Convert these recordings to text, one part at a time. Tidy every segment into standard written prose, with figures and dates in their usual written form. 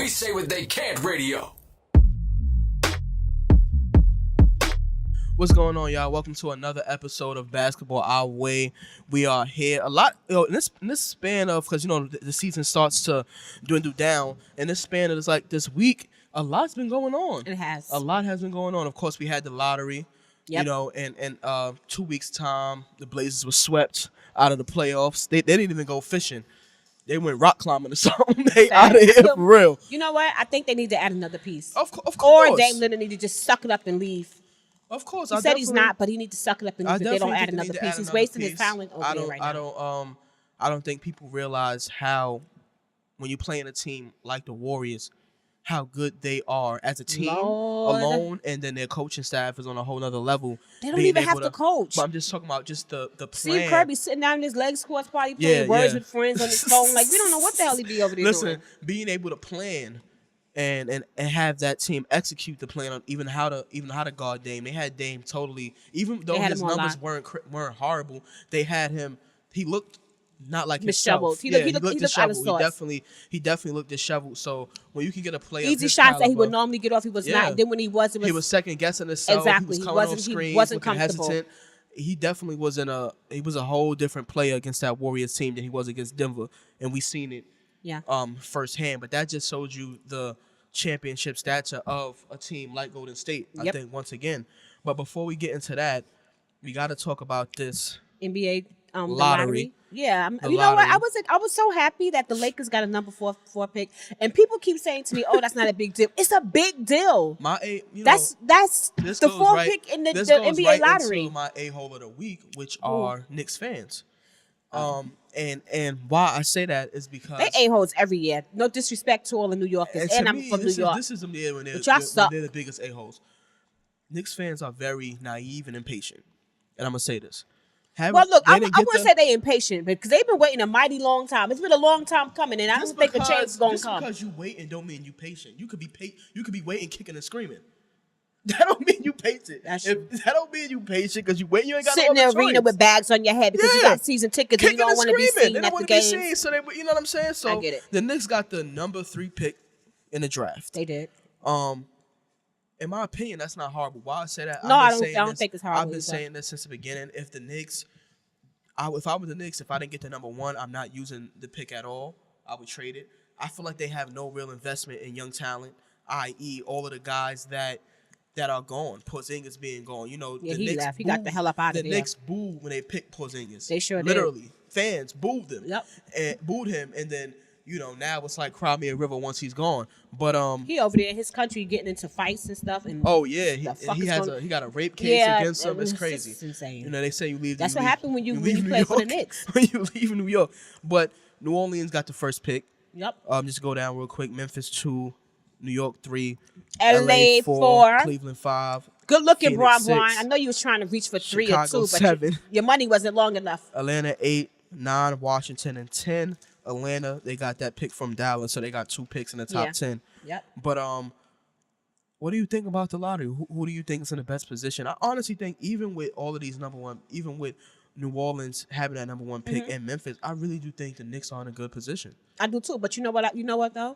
We say what they can't radio. What's going on, y'all? Welcome to another episode of Basketball Our Way. We are here a lot in this span of, because the season starts to dwindle down. In this span of this week, a lot's been going on. It has. A lot has been going on. Of course, we had the lottery. Yep. In 2 weeks' time, the Blazers were swept out of the playoffs. They didn't even go fishing. They went rock climbing or something. They out of here for real. You know what? I think they need to add another piece. Of course. Or Dame Lillard need to just suck it up and leave. Of course. He said he's not, but he needs to suck it up and leave if they don't add another piece. He's wasting his talent over there right now. I don't think people realize how, when you play in a team like the Warriors, how good they are as a team alone, and then their coaching staff is on a whole nother level. They don't even have to coach. But I'm just talking about just the plan. Steve Kirby sitting down in his leg squats party playing words with friends on his phone. Like, we don't know what the hell he be over there doing. Listen, being able to plan and have that team execute the plan on even how to guard Dame. They had Dame totally, even though his numbers weren't horrible, they had him. He looked not like himself. He looked disheveled. He definitely looked disheveled. So when you can get a player easy shots that he would normally get off, he was not. Then when he was second guessing himself. Exactly. He was coming off screens, looking hesitant. He definitely was a whole different player against that Warriors team than he was against Denver, and we seen it firsthand. But that just showed you the championship stature of a team like Golden State, I think, once again. But before we get into that, we got to talk about this NBA lottery. Yeah, you know what? I was so happy that the Lakers got a number four pick, and people keep saying to me, "Oh, that's not a big deal." It's a big deal. That's the fourth pick in the NBA lottery. Into my A-hole of the week, which are Knicks fans. And why I say that is because they a-holes every year. No disrespect to all the New Yorkers, and I'm from New York. This is the year when they're the biggest a-holes. Knicks fans are very naive and impatient, and I'm gonna say this. I wouldn't say they're impatient, because they've been waiting a mighty long time. It's been a long time coming, and I don't think a change is gonna come. Just because you waiting don't mean you patient. You could be waiting, kicking and screaming. That don't mean you patient. That don't mean you patient because you wait. You ain't got sitting in the arena with bags on your head because you got season tickets and you don't want to be seen at the games. Be seen, so you know what I'm saying? So I get it. The Knicks got the number 3 pick in the draft. They did. In my opinion, that's not horrible. Why I say that? No, I don't think it's horrible. I've been saying this since the beginning. If the Knicks, if I was the Knicks, if I didn't get the number 1, I'm not using the pick at all. I would trade it. I feel like they have no real investment in young talent, i.e., all of the guys that are gone. Porzingis being gone. The he Knicks left. He got the hell up out of there. The Knicks booed when they picked Porzingis. They sure Literally. did. Fans booed them. Yep. And booed him, and then now it's like cry me a river once he's gone. But he over there in his country getting into fights and stuff. And he got a rape case against him. It's crazy. It's insane. They say you leave. That's what happened when you play for the Knicks. When you leave New York. But New Orleans got the first pick. Yep. Just go down real quick. Memphis 2, New York 3, LA 4, Cleveland 5. Good looking, Phoenix Brian. 6, I know you was trying to reach for 3 Chicago or 2, but 7, your money wasn't long enough. Atlanta 8, 9, Washington, and 10. Atlanta, they got that pick from Dallas, so they got 2 picks in the top 10. Yep. But what do you think about the lottery? Who do you think is in the best position? I honestly think even with all of these number 1, even with New Orleans having that number 1 pick and Memphis, I really do think the Knicks are in a good position. I do too, but you know what though?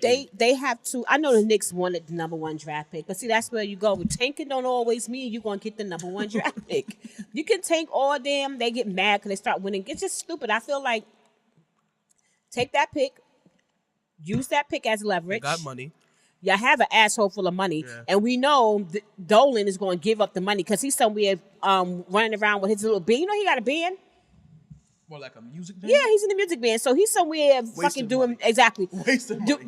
They have to. I know the Knicks wanted the number 1 draft pick, but see, that's where you go. With tanking don't always mean you're gonna get the number 1 draft pick. You can tank all damn. They get mad because they start winning. It's just stupid. I feel like take that pick, use that pick as leverage. You got money. You have an asshole full of money, and we know Dolan is going to give up the money because he's somewhere running around with his little band. He got a band. More like a music band? Yeah, he's in the music band. So he's somewhere fucking doing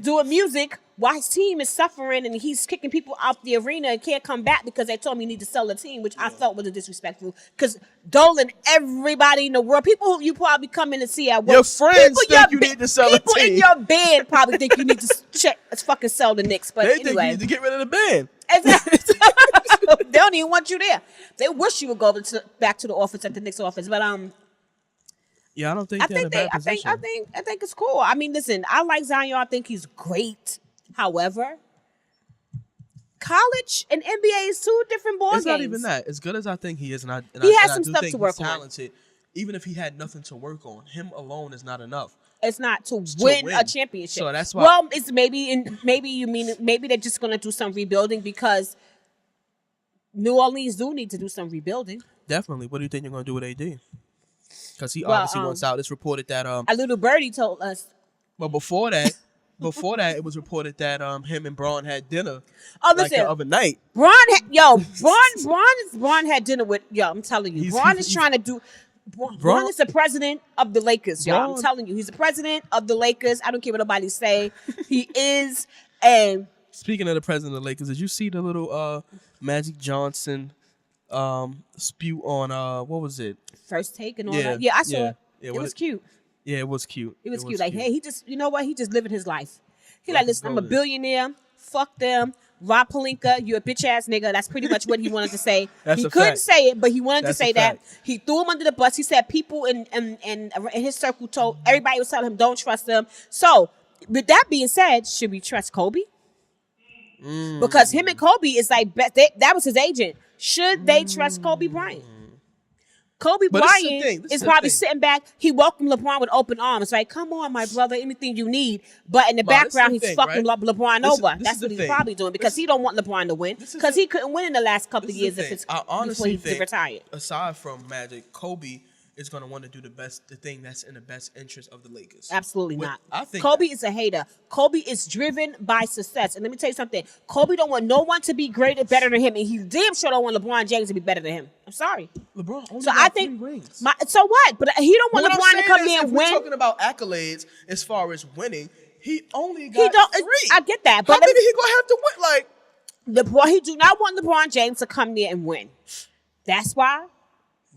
doing music while his team is suffering and he's kicking people out the arena and can't come back because they told him he need to sell the team, which I felt was disrespectful. Because Dolan, everybody in the world, people who you probably come in and see at work, your friends think you need to sell a team. People in your band probably think you need to fucking sell the Knicks. But they think you need to get rid of the band. Exactly. They don't even want you there. They wish you would go back to the office at the Knicks office. But yeah, I don't think they're in a bad position. I think it's cool. I mean, listen, I like Zion. I think he's great. However, college and NBA is 2 different ball games. It's not even that. As good as I think he is, and he has some stuff to work talented. even if he had nothing to work on, him alone is not enough. It's not to win a championship. So that's why. Well, it's maybe they're just gonna do some rebuilding because New Orleans do need to do some rebuilding. Definitely. What do you think you're gonna do with AD? Because he obviously wants out. It's reported that a little birdie told us. But before that, it was reported that him and Braun had dinner. Oh, listen, the other night. Braun had dinner with. Yo, I'm telling you, Braun is trying to do. Braun is the president of the Lakers, y'all. I'm telling you, he's the president of the Lakers. I don't care what nobody say. He is. And speaking of the president of the Lakers, did you see the little Magic Johnson spew on what was it? First Take and all that. Yeah, I saw it. It was cute. Yeah, it was cute. It was cute. Like, hey, he just, you know what? He just living his life. He like, listen, I'm a billionaire. Fuck them. Rob Pelinka, you a bitch ass nigga. That's pretty much what he wanted to say. He couldn't say it, but he wanted to say that. He threw him under the bus. He said people in his circle told everybody was telling him don't trust them. So, with that being said, should we trust Kobe? Because him and Kobe is like that was his agent. Should they trust Kobe Bryant? Kobe Bryant is probably sitting back. He welcomed LeBron with open arms. Like, come on, my brother, anything you need. But in the background, he's fucking LeBron over. That's what he's probably doing because he don't want LeBron to win because he couldn't win in the last couple of years before he retired. Aside from Magic, Kobe is going to want to do the thing that's in the best interest of the Lakers. Absolutely not. I think Kobe is a hater. Kobe is driven by success. And let me tell you something. Kobe don't want no one to be greater, better than him. And he damn sure don't want LeBron James to be better than him. I'm sorry. LeBron only got 3 rings. So what? But he don't want LeBron to come here and win. We're talking about accolades as far as winning. He only got 3. I get that. But how many he going to have to win? Like, he do not want LeBron James to come there and win. That's why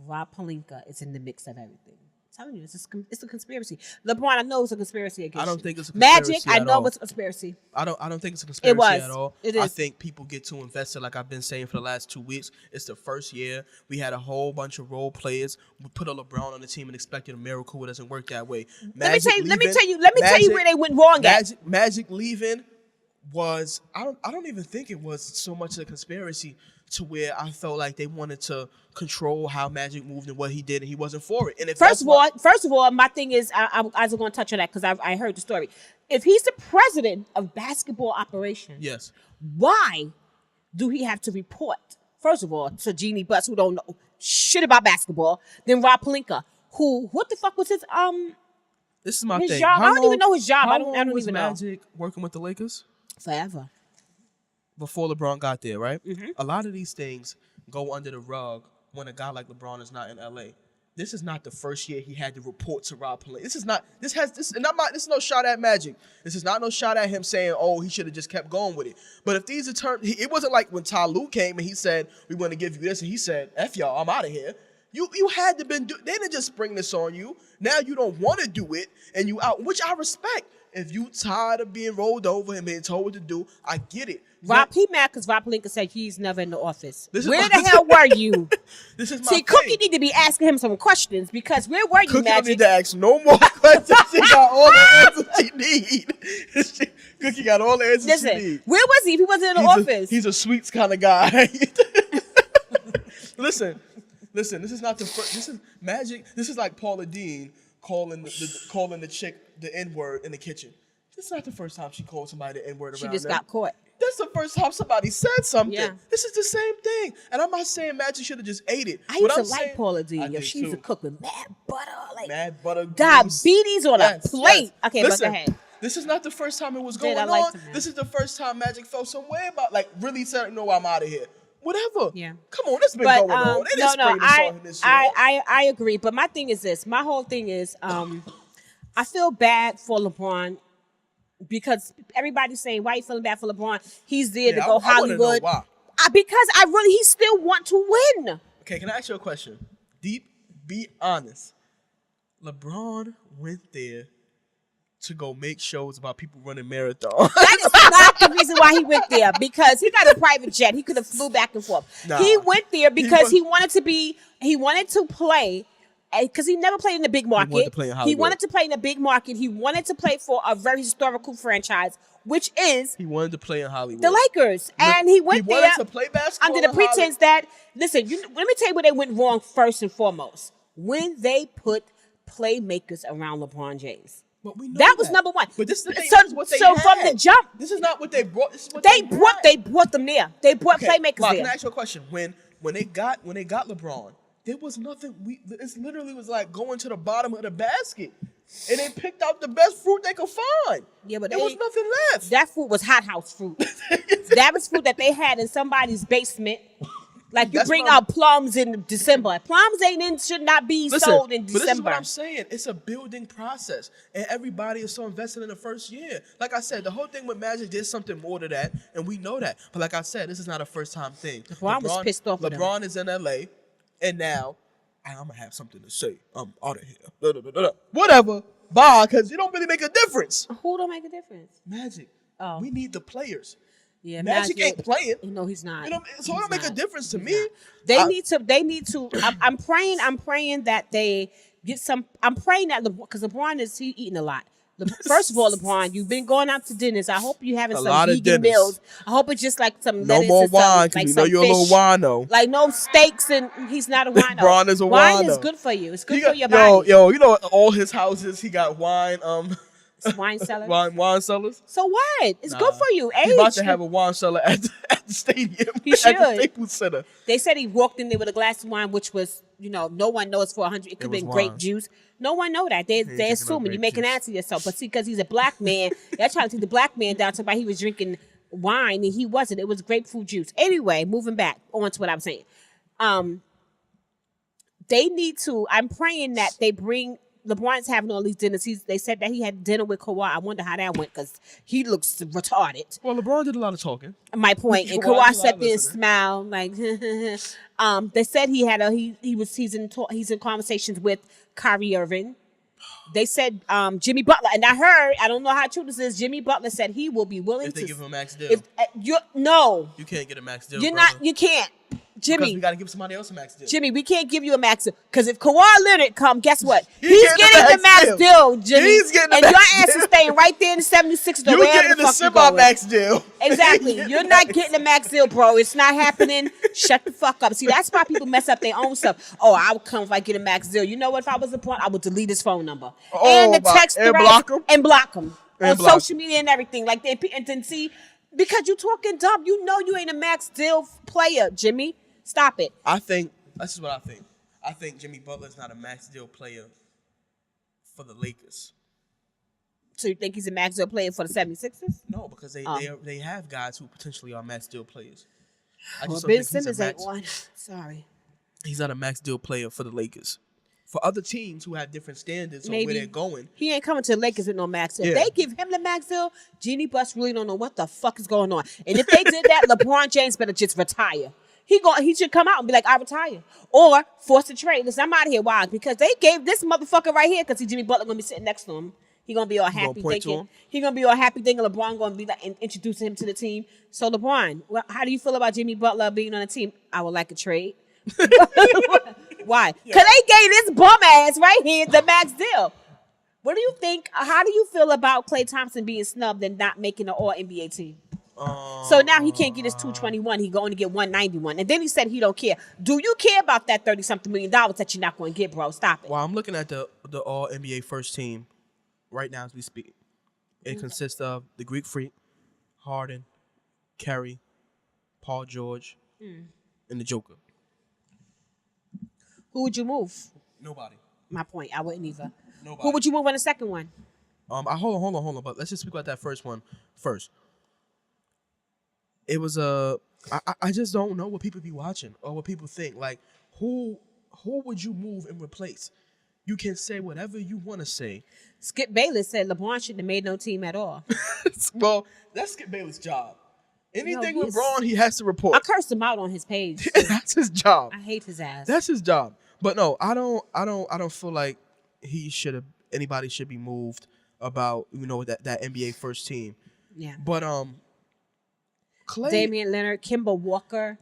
Rob Pelinka is in the mix of everything. I'm telling you, it's a conspiracy. LeBron, I know it's a conspiracy against you. I don't think it's a conspiracy Magic, I know it's a conspiracy. I don't think it's a conspiracy at all. It is. I think people get too invested, like I've been saying for the last 2 weeks. It's the first year. We had a whole bunch of role players. We put a LeBron on the team and expected a miracle. It doesn't work that way. Let me tell you where they went wrong at. Magic leaving was I don't even think it was so much of a conspiracy to where I felt like they wanted to control how Magic moved and what he did, and he wasn't for it. And if first of all, my thing is I was going to touch on that because I heard the story. If he's the president of basketball operations, yes, why do he have to report first of all to Jeannie Buss, who don't know shit about basketball, then Rob Pelinka, who what the fuck was his This is my his thing. job? I don't even know his job. I don't even know. Magic working with the Lakers? Forever. Before LeBron got there, right? Mm-hmm. A lot of these things go under the rug when a guy like LeBron is not in LA. This is not the first year he had to report to Rob Pelinka. This is no shot at Magic. This is not no shot at him saying, oh, he should have just kept going with it. But if these are terms, it wasn't like when Ty Lue came and he said, we want to give you this, and he said, F y'all, I'm out of here. You had to they didn't just spring this on you. Now you don't want to do it, and you out, which I respect. If you tired of being rolled over and being told what to do, I get it. He mad because Rob Pelinka said he's never in the office. Where the hell were you? This is my See, Cookie need to be asking him some questions because where were you, Cookie Magic? don't need to ask no more questions. She got all the answers she need. Cookie got all the answers she need. Where was he if he wasn't in the office? He's a sweets kind of guy. Listen, this is not the first. This is Magic. This is like Paula Deen calling the chick the N-word in the kitchen. This is not the first time she called somebody the N-word around She just got caught. That's the first time somebody said something. Yeah. This is the same thing. And I'm not saying Magic should have just ate it. I used to like Paula Deen. Yo, she used to cook with mad butter. Like mad butter. Diabetes on a plate. Yes. Okay, listen, but go ahead. This is not the first time it was going on. This is the first time Magic felt some way about, like, really said, no, I'm out of here. Whatever. Yeah. Come on, this been going on. I agree. But my thing is this. My whole thing is I feel bad for LeBron because everybody's saying, why are you feeling bad for LeBron? He's there to go Hollywood. Why. Because he still want to win. Okay, can I ask you a question? Be honest. LeBron went there to go make shows about people running marathons. That is not the reason why he went there, because he got a private jet. He could have flew back and forth. Nah, he went there because he wanted to play, because he never played in the big market. He wanted to play in the big market. He wanted to play for a very historical franchise, which is he wanted to play in Hollywood, the Lakers, and he went there to play basketball under the pretense that let me tell you where they went wrong first and foremost. when they put playmakers around LeBron James. But we know that was number one. But this is the thing. So, this is what they so had. from the jump, this is not what they brought. This is what they brought them there. They brought playmakers Mark, there. can I ask you a question? When they got LeBron, there was nothing. It literally was like going to the bottom of the basket, and they picked out the best fruit they could find. Yeah, but there was nothing left. That fruit was hothouse fruit. That was fruit that they had in somebody's basement. Like you bring out plums in December. Plums should not be sold in December. But this is what I'm saying. It's a building process. And everybody is so invested in the first year. Like I said, the whole thing with Magic did something more to that, and we know that. But like I said, this is not a first-time thing. LeBron was pissed off with LeBron is in L.A., and now I'm going to have something to say. I'm out of here. Whatever. Bye, because it don't really make a difference. Who don't make a difference? Magic. Oh. We need the players. Yeah, Magic ain't playing. No, he's not. You know, so it don't make a difference to me. They need to. I'm praying that they get some. I'm praying that because LeBron is eating a lot. First of all, LeBron, you've been going out to dinners. I hope you're having some vegan meals. I hope it's just like some lettuce. No more and wine, because you know you're a little wino. Like no steaks, and he's not a wino. LeBron is a wino. Wine is good for you. It's good for your body. Yo, you know all his houses, he got wine. Wine cellars. Wine cellars. So what? It's good for you. He's about to have a wine cellar at the stadium. He should. At the Staples Center. They said he walked in there with a glass of wine, which was, no one knows for 100. It could have been grape juice. No one know that. They're assuming you're making an answer yourself. But see, because he's a black man, they're trying to take the black man down to he was drinking wine and he wasn't. It was grapefruit juice. Anyway, moving back on to what I'm saying. They need to. I'm praying that they bring. LeBron's having all these dinners. They said that he had dinner with Kawhi. I wonder how that went because he looks retarded. Well, LeBron did a lot of talking. My point. And Kawhi sat there and smiled like. They said he's in conversations with Kyrie Irving. They said Jimmy Butler, and I don't know how true this is. Jimmy Butler said he will be willing if to. They give him a max deal. No, you can't get a max deal. You can't. Jimmy, because we got to give somebody else a max deal. Jimmy, we can't give you a max deal because if Kawhi Leonard come, guess what? He's getting the max deal, Jimmy. He's getting the max deal. And your ass is staying right there in the 76. You're getting the semi-max deal. Exactly. You're not getting the max deal, bro. It's not happening. Shut the fuck up. See, that's why people mess up their own stuff. Oh, I would come if I get a max deal. You know what? If I was the point, I would delete his phone number and the text and block him on social media and everything. Like and then see, because you talking dumb. You know you ain't a max deal player, Jimmy. Stop it. This is what I think. I think Jimmy Butler's not a max deal player for the Lakers. So you think he's a max deal player for the 76ers? No, because they have guys who potentially are max deal players. Ben Simmons ain't one. Sorry. He's not a max deal player for the Lakers. For other teams who have different standards on where they're going. He ain't coming to the Lakers with no max deal. If they give him the max deal, Jeannie Buss really don't know what the fuck is going on. And if they did that, LeBron James better just retire. He should come out and be like, I retire. Or force a trade. Listen, I'm out of here. Why? Because they gave this motherfucker right here, because Jimmy Butler going to be sitting next to him. He going to be all happy thinking. He going to be all happy thinking LeBron going to be like introducing him to the team. So LeBron, how do you feel about Jimmy Butler being on the team? I would like a trade. Why? Because they gave this bum ass right here the max deal. What do you think? How do you feel about Klay Thompson being snubbed and not making an All-NBA team? So now he can't get his 221. He going to get 191. And then he said he don't care. Do you care about that $30-something million that you're not going to get, bro? Stop it. Well, I'm looking at the All-NBA first team right now as we speak. It consists of the Greek Freak, Harden, Curry, Paul George, and the Joker. Who would you move? Nobody. My point. I wouldn't either. Nobody. Who would you move on the second one? Hold on. But let's just speak about that first one first. It was I just don't know what people be watching or what people think. Like, who would you move and replace? You can say whatever you want to say. Skip Bayless said LeBron shouldn't have made no team at all. Well, that's Skip Bayless' job. Anything LeBron, he has to report. I cursed him out on his page. That's his job. I hate his ass. That's his job. But no, I don't feel like anybody should be moved about that NBA first team. Yeah. But Klay, Damian Leonard, Kemba Walker.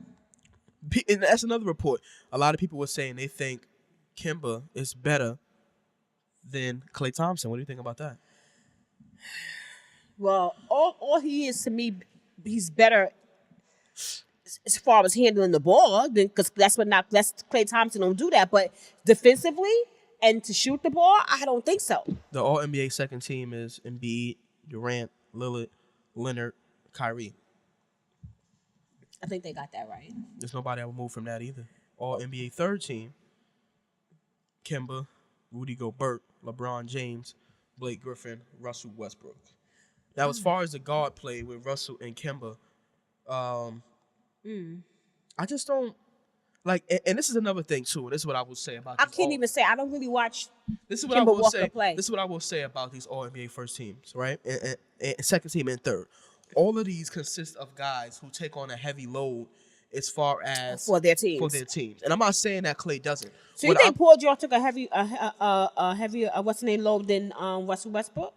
And that's another report. A lot of people were saying they think Kemba is better than Klay Thompson. What do you think about that? Well, all he is to me, he's better. as far as handling the ball, because that's Klay Thompson don't do that. But defensively and to shoot the ball, I don't think so. The All NBA second team is Embiid, Durant, Lillard, Leonard, Kyrie. I think they got that right. There's nobody that will move from that either. All NBA third team, Kemba, Rudy Gobert, LeBron James, Blake Griffin, Russell Westbrook. Now, as far as the guard play with Russell and Kemba, I just don't like. And this is another thing too. This is what I will say about. I can't even say I don't really watch. This is what Kemba I will Walker say. play. This is what I will say about these All NBA first teams, right? And second team and third. All of these consist of guys who take on a heavy load as far as for their teams. And I'm not saying that Klay doesn't. So you think Paul George took a heavy what's the name load than Russell Westbrook?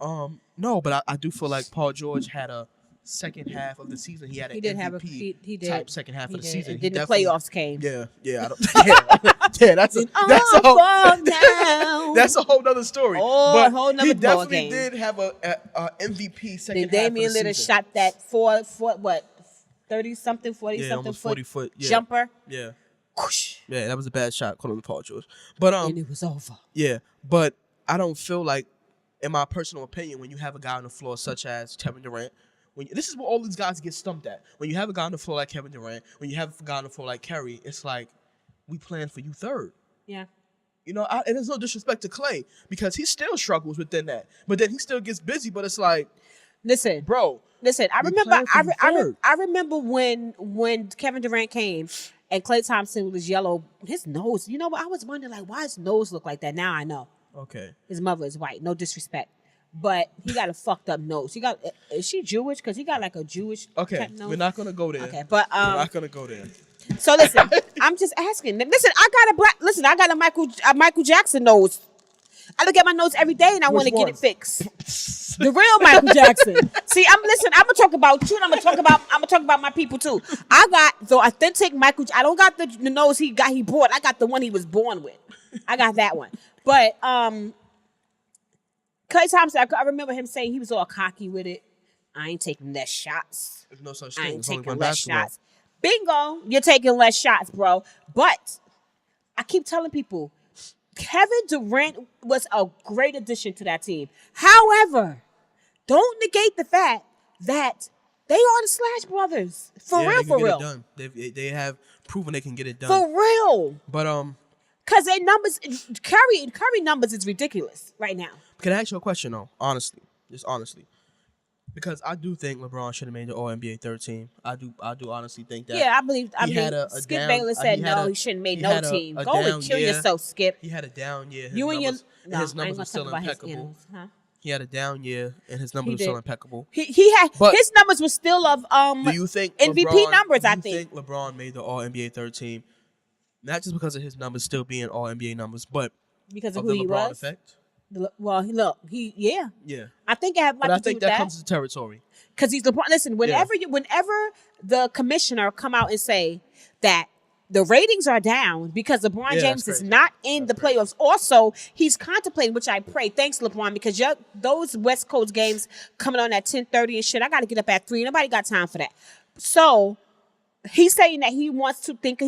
No, but I do feel like Paul George had a second half of the season. He had an MVP type second half of the season. And then the playoffs came. Yeah. That's a whole nother story. Oh, a whole nother he definitely game. did have a MVP second then half of the Damian Lillard season. shot that 40-something, 40-something foot 40-foot jumper. Yeah. Whoosh. Yeah, that was a bad shot calling the Paul George. But And it was over. Yeah, but I don't feel like, in my personal opinion, when you have a guy on the floor such as Kevin Durant, this is what all these guys get stumped at. When you have a guy on the floor like Kevin Durant, when you have a guy on the floor like Curry, it's like, we plan for you third. Yeah. You know, and there's no disrespect to Klay because he still struggles within that. But then he still gets busy, but it's like, listen, bro. Listen, I remember when Kevin Durant came and Klay Thompson was yellow, his nose, you know what? I was wondering, like, why his nose look like that? Now I know. Okay. His mother is white. No disrespect. But he got a fucked up nose. Is she Jewish? Because he got like a Jewish type nose. We're not going to go there. Okay, but we're not going to go there. So listen, I'm just asking. Listen, I got a Michael Jackson nose. I look at my nose every day and I want to get it fixed. The real Michael Jackson. See, I'm gonna talk about you and I'm gonna talk about my people too. I got the authentic Michael. I don't got the nose he bought. I got the one he was born with. I got that one. But Klay Thompson, I remember him saying he was all cocky with it. I ain't taking less shots. There's no such I thing. ain't It's only taking one less basketball. shots. Bingo, you're taking less shots, bro. But I keep telling people, Kevin Durant was a great addition to that team. However, don't negate the fact that they are the Slash Brothers. For real. Get it done. They have proven they can get it done. For real. But because their numbers, Curry numbers is ridiculous right now. Can I ask you a question though? Honestly, just honestly, because I do think LeBron should have made the All NBA third team. I do honestly think that. Yeah, I believe. Skip Bayless said he shouldn't have made no team. Go and kill yourself, Skip. He had a down year. His numbers were still impeccable. He had a down year, and his numbers were still impeccable. His numbers were still of do you think MVP numbers. I think LeBron made the All NBA third team, not just because of his numbers still being All NBA numbers, but because of the who he LeBron was. effect. Well, yeah. I think it had but I think that comes to territory. Because he's LeBron. Listen, whenever the commissioner come out and say that the ratings are down because LeBron James is not in the playoffs. Also, he's contemplating, which I pray. Thanks, LeBron, because those West Coast games coming on at 10:30 and shit. I got to get up at 3. Nobody got time for that. So he's saying that he's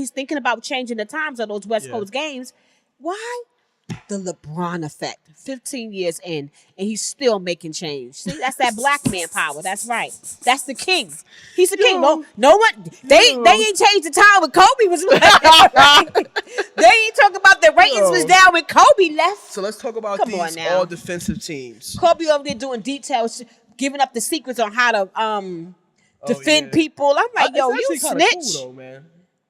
thinking about changing the times of those West Coast games. Why? The LeBron effect. 15 years in, and he's still making change. See, that's that black man power. That's right. That's the king. He's the king. No one. They ain't changed the time when Kobe was left. They ain't talking about the ratings was down when Kobe left. So let's talk about these all defensive teams. Kobe over there doing details, giving up the secrets on how to defend people. I'm like, yo, you snitch. Cool though, man.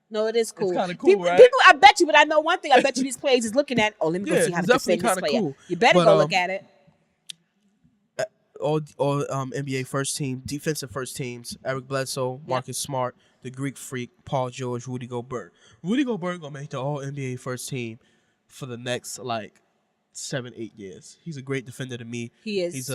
No, it is cool. It's kind of cool, right? People, I bet you, but I know one thing. I bet you these players is looking at, let me go see how to defend this player. Cool. You better go look at it. All NBA first team, defensive first teams, Eric Bledsoe, Marcus Smart, the Greek Freak, Paul George, Rudy Gobert. Rudy Gobert going to make the all NBA first team for the next, 7-8 years. He's a great defender to me. He is.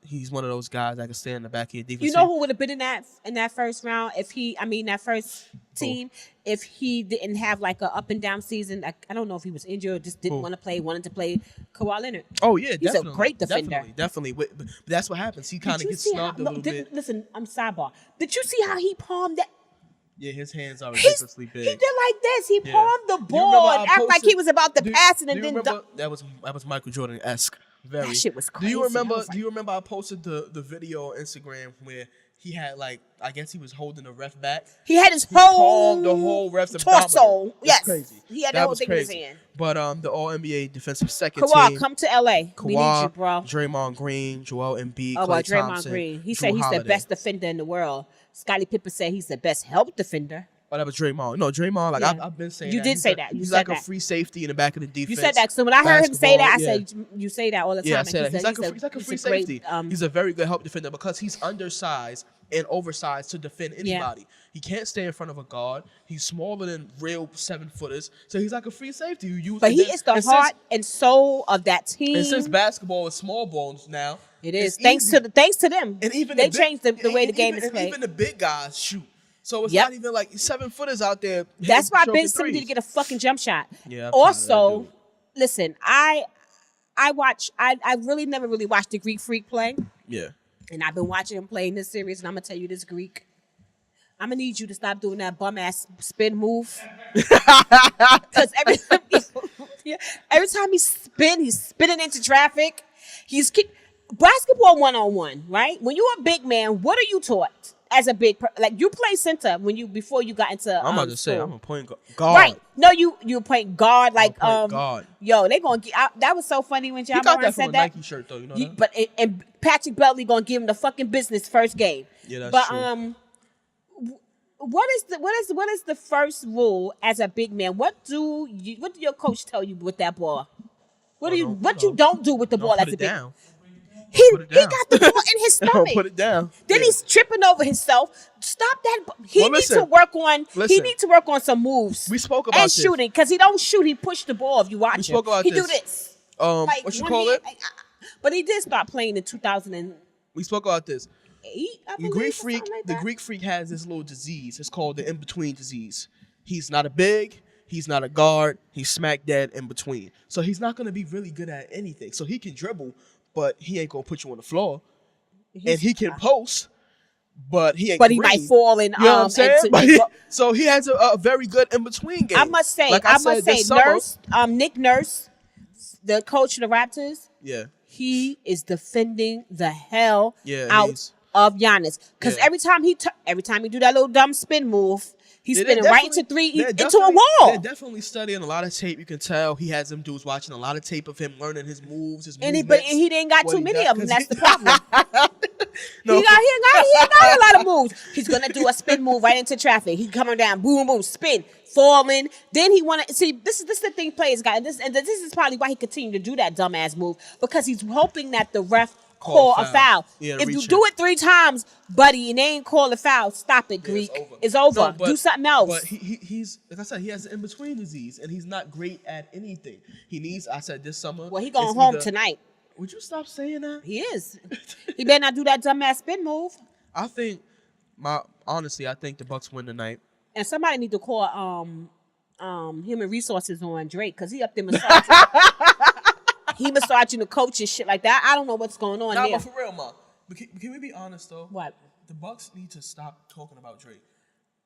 He's one of those guys that can stand in the back of your defense. You know who would have been in that first round that first team if he didn't have an up and down season. I don't know if he was injured or just didn't want to play, wanted to play Kawhi Leonard. Oh yeah, he's a great defender. Definitely. But that's what happens. He kind of gets snubbed a little bit. Listen, I'm sidebar. Did you see how he palmed that? Yeah, his hands are ridiculously big. He did like this. He palmed the ball and acted like he was about to pass it and then remember, that was Michael Jordan-esque. Very. That shit was crazy. Do you remember I posted the video on Instagram where he had I guess he was holding the ref back. He had his palmed the whole ref's torso. Yes. Crazy. He had the whole thing in his hand. But the All-NBA defensive second Kawhi, team. come to LA. We need you, bro. Draymond Green, Joel Embiid, Klay Draymond Thompson, Green. He Drew said he's Holiday. the best defender in the world. Scottie Pippen said he's the best help defender. Oh, that was Draymond. No, Draymond, I've been saying you that. did say that. He's like a free safety in the back of the defense. You said that. So when I heard him say that, I said, you say that all the time. Yeah, I said that. He's like a free safety. He's a very good help defender because he's undersized and oversized to defend anybody. Yeah. He can't stay in front of a guard. He's smaller than real 7-footers. So he's like a free safety. But he is the heart and soul of that team. And since basketball is small bones now, it is. Thanks to them. And even they changed the way the game is played. Even the big guys shoot. So it's not even like 7-footers out there. That's why Ben Simmons need to get a fucking jump shot. Yeah. Also, listen, I really never really watched the Greek Freak play. Yeah. And I've been watching him play in this series, and I'm gonna tell you this, Greek. I'm gonna need you to stop doing that bum ass spin move. Because every time he spin, he's spinning into traffic. Basketball 1-on-1, right? When you're a big man, what are you taught? As a big, you play center before you got into. I'm about to say I'm a point guard. Right? No, you point guard guard. Yo, they gonna get. That was so funny when John Moran said that. Nike shirt though, you know that? But and Patrick Beverley gonna give him the fucking business first game. Yeah, that's true. What is the first rule as a big man? What do your coach tell you with that ball? What you don't do with the ball as a big man? He got the ball in his stomach. Put it down. Then he's tripping over himself. Stop that. He needs to work on some moves. We spoke about and shooting because he don't shoot. He pushed the ball. If you watch we spoke about he this. do this. What you call it? But he did start playing in 2000. We spoke about this. The Greek Freak has this little disease. It's called the in-between disease. He's not a big. He's not a guard. He's smack dead in between. So he's not going to be really good at anything. So he can dribble, but he ain't gonna put you on the floor. And he can post, but he ain't. But he might fall in. You know what I'm saying? So he has a very good in between game. I must say, Nick Nurse, the coach of the Raptors. Yeah, he is defending the hell out of Giannis because every time he do that little dumb spin move. He's spinning right into into a wall. They're definitely studying a lot of tape. You can tell he has them dudes watching a lot of tape of him learning his moves, his movements. But he didn't got too many of them. That's the problem. He ain't got a lot of moves. He's gonna do a spin move right into traffic. He coming down, boom, boom, spin, falling. Then he wanna see. This is the thing players got, and this is probably why he continued to do that dumbass move because he's hoping that the ref call a foul. Yeah, if you do it 3 times, buddy, and they ain't call a foul, stop it, Greek. It's over. Do something else. But he's like I said, he has an in-between disease, and he's not great at anything. He needs. I said this summer. Well, he going home tonight. Would you stop saying that? He is. He better not do that dumbass spin move. Honestly, I think the Bucks win tonight. And somebody need to call human resources on Drake because he up there massaging. He massaging the coach and shit like that. I don't know what's going on there. But for real, Ma. Can we be honest, though? What? The Bucks need to stop talking about Drake.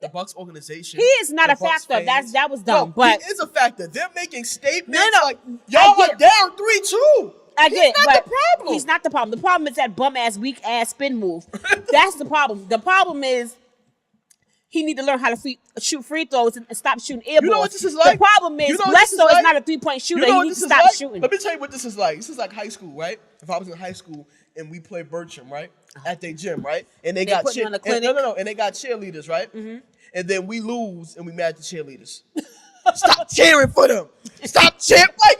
The Bucks organization. He is not a factor. That was dumb. No, but he is a factor. They're making statements like, y'all are down 3-2. He's not the problem. He's not the problem. The problem is that bum-ass, weak-ass spin move. That's the problem. The problem is he need to learn how to shoot free throws and stop shooting air balls. You know what this is like? The problem is Bledsoe is not a 3-point shooter. He needs to stop shooting. Let me tell you what this is like. This is like high school, right? If I was in high school and we played Bertram, right? At their gym, right? And they got on the clinic. And they got cheerleaders, right? Mm-hmm. And then we lose and we mad at the cheerleaders. Stop cheering for them. Stop cheering. Like,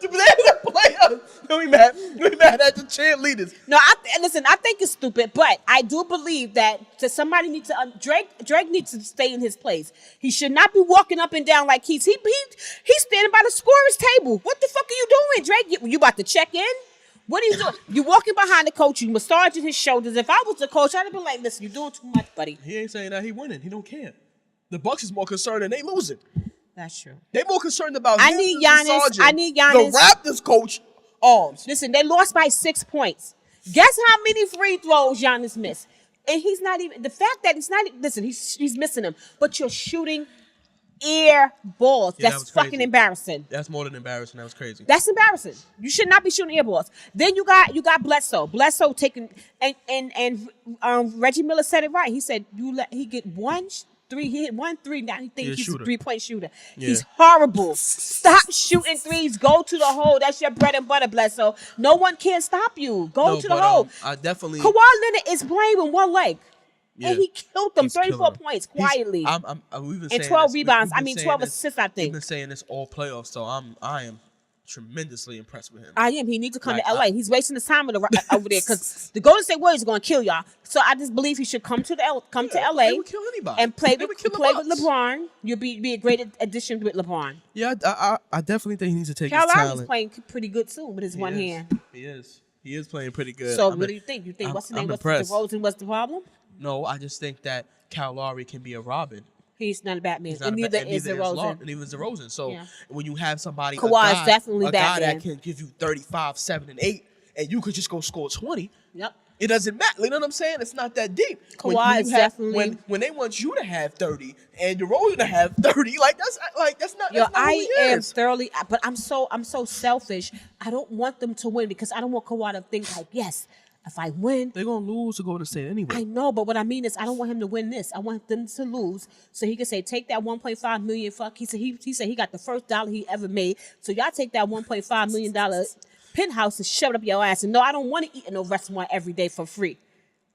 they're the players. We mad at the cheerleaders. No, I think it's stupid, but I do believe that somebody needs to Drake needs to stay in his place. He should not be walking up and down like he's standing by the scorer's table. What the fuck are you doing, Drake? You about to check in? What are you doing? You walking behind the coach, you massaging his shoulders. If I was the coach, I'd have been like, listen, you're doing too much, buddy. He ain't saying that he winning. He don't care. The Bucks is more concerned than they losing. That's true. They more concerned about I need Giannis. The Raptors coach arms. Listen, they lost by 6 points. Guess how many free throws Giannis missed? And he's not even, the fact that he's not, listen, he's missing them, but you're shooting air balls. Yeah, That's fucking embarrassing. That's more than embarrassing. That was crazy. That's embarrassing. You should not be shooting air balls. Then you got Bledsoe. Bledsoe taking, and Reggie Miller said it right. He said, he get 1 3, he hit 1 3. Now he thinks he's a 3-point shooter. Yeah. He's horrible. Stop shooting threes. Go to the hole. That's your bread and butter, Bledsoe. No one can stop you. Go to the hole. I definitely. Kawhi Leonard is playing with one leg. Yeah. And he killed them 34 points quietly. We've been and 12 rebounds. 12 assists, I think. We've been saying this all playoffs, so I am tremendously impressed with him. I am. He needs to come to LA. He's wasting his time over there because the Golden State Warriors are going to kill y'all. So I just believe he should come to LA they would kill anybody. And play with LeBron. You'll be a great addition with LeBron. Yeah, I definitely think he needs to take Kyle his talent. Lowry's playing pretty good too with his one hand. He is. He is playing pretty good. So what do you think? You think what's the name? DeRozan was the problem? No, I just think that Kyle Lowry can be a Robin. He's not a Batman, and neither is DeRozan. And neither is DeRozan. So when you have somebody, Kawhi is definitely a guy that can give you 35, 7, and 8, and you could just go score 20. Yep. It doesn't matter. You know what I'm saying? It's not that deep. Kawhi is definitely when they want you to have 30 and DeRozan to have 30. That's not. Yo, I am thoroughly, but I'm so selfish. I don't want them to win because I don't want Kawhi to think like, yes, if I win, they're gonna lose to Golden State anyway. I know, but what I mean is, I don't want him to win this. I want them to lose, so he can say, "Take that 1.5 million." Fuck, he said he got the first dollar he ever made. So y'all take that 1.5 million penthouse and shove it up your ass. And no, I don't want to eat in no restaurant every day for free.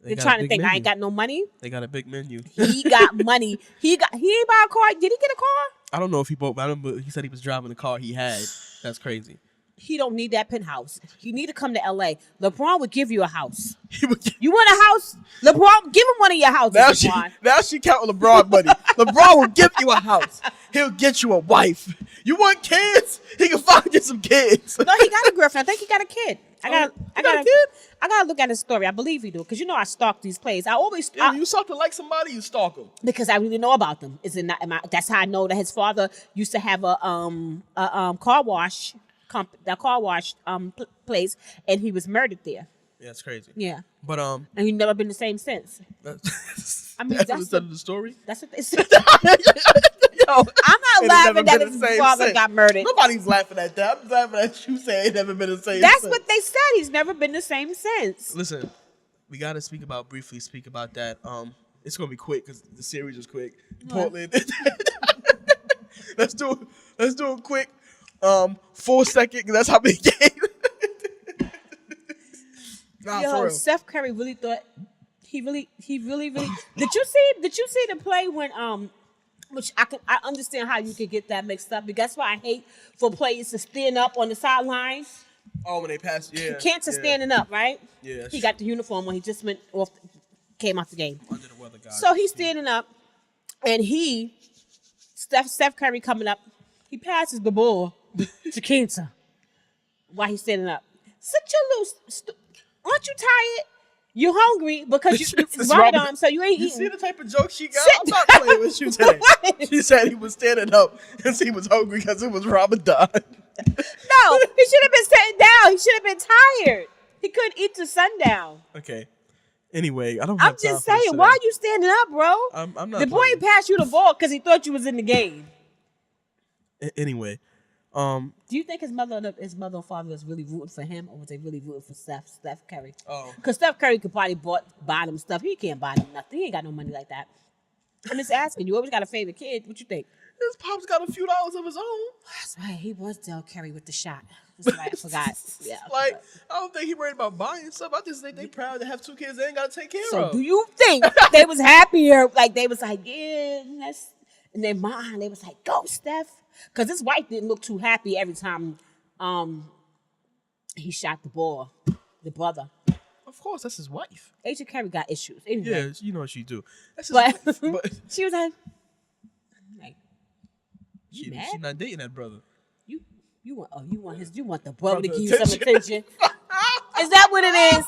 They're trying to think I ain't got no money. They got a big menu. He got money. He ain't buy a car. Did he get a car? I don't know if he bought, but he said he was driving the car he had. That's crazy. He don't need that penthouse. He need to come to LA. LeBron would give you a house. You want a house? LeBron, give him one of your houses. Now she counting LeBron money. LeBron will give you a house. He'll get you a wife. You want kids? He can find you some kids. No, he got a girlfriend. I think he got a kid. I gotta look at his story. I believe he do, because I stalk these players. You start to like somebody, you stalk them because I really know about them. Is it not? That's how I know that his father used to have a car wash. The car wash place, and he was murdered there. Yeah, it's crazy. Yeah, but and he's never been the same since. I mean, that's the story. That's what they said. Yo, I'm not laughing that his father got murdered. Nobody's laughing at that. I'm laughing at you saying he's never been the same. That's what they said. He's never been the same since. Listen, we got to briefly speak about that. It's gonna be quick because the series is quick. Portland. Let's do it quick. 4 seconds. That's how many games. Yo, Steph Curry really thought he really. Did you see the play when which I understand how you could get that mixed up, because that's why I hate for players to stand up on the sideline. Oh, when they pass, yeah. Cantor's standing up, right? Yeah. He got the uniform when he just came off the game. Under the weather, guys. So he's standing up, and Steph Curry coming up, he passes the ball to Cantor while he's standing up. Sit your loose. Aren't you tired? You hungry because it's Ramadan, so you ain't eating. You see the type of joke she got? I'm not playing with you today. She said he was standing up and he was hungry because it was Ramadan. No, he should have been sitting down. He should have been tired. He couldn't eat till sundown. Okay. Anyway, I'm just saying, why are you standing up, bro? I'm not. The boy passed you the ball because he thought you was in the game. Anyway. Do you think his mother and father was really rooting for him, or was they really rooting for Steph Curry? Oh. Because Steph Curry could probably buy them stuff. He can't buy them nothing. He ain't got no money like that. I'm just asking. You always got a favorite kid. What you think? His pop's got a few dollars of his own. That's right. He was Del Curry with the shot. That's right. I forgot. Yeah. I don't think he worried about buying stuff. I just think they proud to have 2 kids they ain't got to take care of. So do you think they was happier? Like they was like, yeah, and then they was like, go, Steph. Because his wife didn't look too happy every time he shot the ball, the brother. Of course, that's his wife. Agent Curry got issues. Anyway. Yeah, you know what she do. That's his wife. But she was like she's not dating that brother. You want the brother to give you some attention. Is that what it is?